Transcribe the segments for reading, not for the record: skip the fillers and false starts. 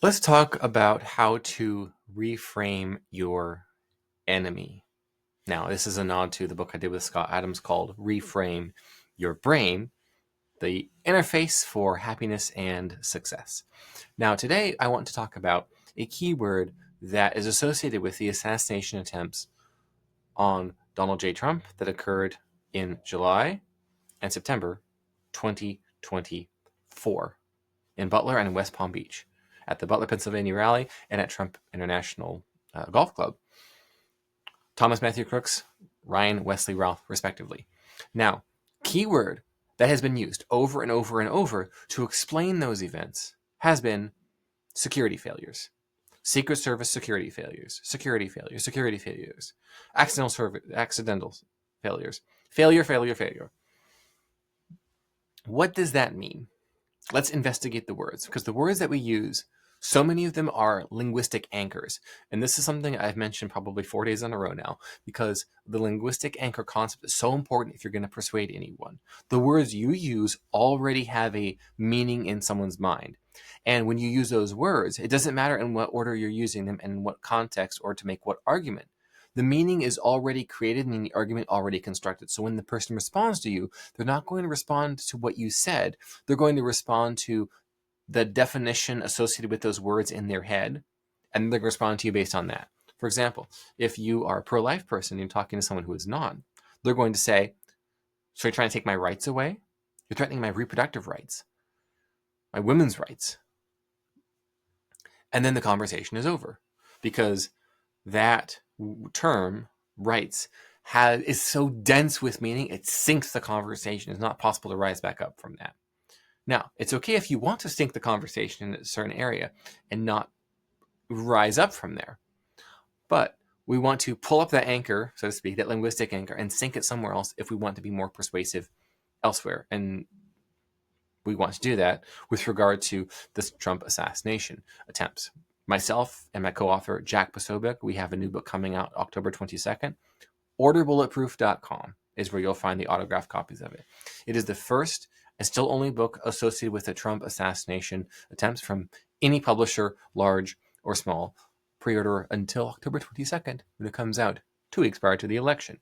Let's talk about how to reframe your enemy. Now, this is a nod to the book I did with Scott Adams called Reframe Your Brain, the interface for happiness and success. Now, today I want to talk about a keyword that is associated with the assassination attempts on Donald J. Trump that occurred in July and September 2024 in Butler and in West Palm Beach, at the Butler, Pennsylvania rally and at Trump International Golf Club. Thomas Matthew Crooks, Ryan Wesley Ralph, respectively. Now, keyword that has been used over and over and over to explain those events has been security failures. Secret Service security failures, accidental failures, failure. What does that mean? Let's investigate the words, because the words that we use, so many of them are linguistic anchors. And this is something I've mentioned probably 4 days in a row now, because the linguistic anchor concept is so important if you're going to persuade anyone. The words you use already have a meaning in someone's mind. And when you use those words, it doesn't matter in what order you're using them and in what context or to make what argument. The meaning is already created and the argument already constructed. So when the person responds to you, they're not going to respond to what you said. They're going to respond to the definition associated with those words in their head, and they're going to respond to you based on that. For example, if you are a pro-life person and you're talking to someone who is not, they're going to say, so you're trying to take my rights away? You're threatening my reproductive rights, my women's rights. And then the conversation is over, because that term, rights, is so dense with meaning, it sinks the conversation. It's not possible to rise back up from that. Now, it's okay if you want to sink the conversation in a certain area and not rise up from there. But we want to pull up that anchor, so to speak, that linguistic anchor, and sink it somewhere else if we want to be more persuasive elsewhere. And we want to do that with regard to the Trump assassination attempts. Myself and my co-author, Jack Posobiec, we have a new book coming out October 22nd. OrderBulletproof.com is where you'll find the autographed copies of it. It is the first and still only book associated with the Trump assassination attempts from any publisher, large or small. Pre-order until October 22nd when it comes out, 2 weeks prior to the election.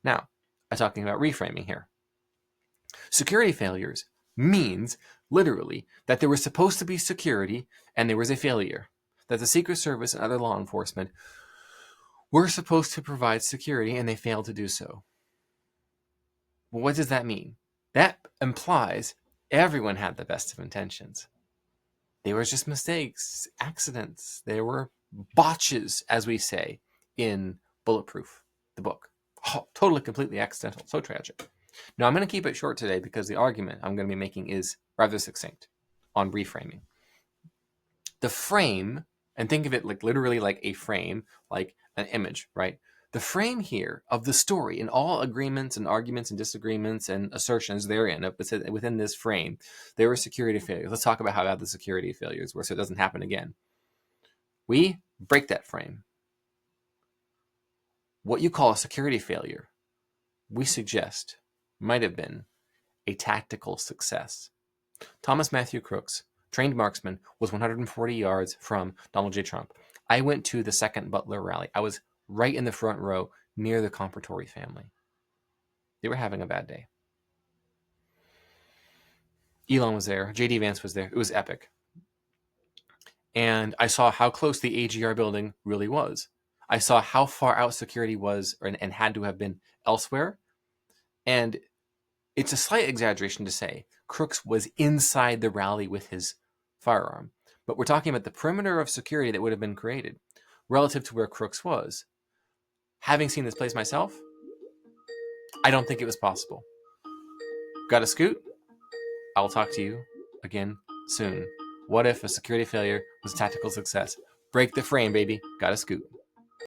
Now, I'm talking about reframing here. Security failures means literally that there was supposed to be security and there was a failure. That the Secret Service and other law enforcement were supposed to provide security and they failed to do so. Well, what does that mean? That implies everyone had the best of intentions. They were just mistakes, accidents. There were botches, as we say, in Bulletproof, the book. Oh, totally, completely accidental. So tragic. Now, I'm going to keep it short today because the argument I'm going to be making is rather succinct on reframing. The frame, and think of it like literally like a frame, like an image, right? The frame here of the story and all agreements and arguments and disagreements and assertions therein, within this frame, there were security failures. Let's talk about how bad the security failures were so it doesn't happen again. We break that frame. What you call a security failure, we suggest, might have been a tactical success. Thomas Matthew Crooks, trained marksman, was 140 yards from Donald J. Trump. I went to the second Butler rally. I was right in the front row near the Compartori family. They were having a bad day. Elon was there. J.D. Vance was there. It was epic. And I saw how close the AGR building really was. I saw how far out security was and had to have been elsewhere. And it's a slight exaggeration to say Crooks was inside the rally with his firearm. But we're talking about the perimeter of security that would have been created relative to where Crooks was. Having seen this place myself, I don't think it was possible. Got to scoot? I'll talk to you again soon. What if a security failure was a tactical success? Break the frame, baby. Got to scoot.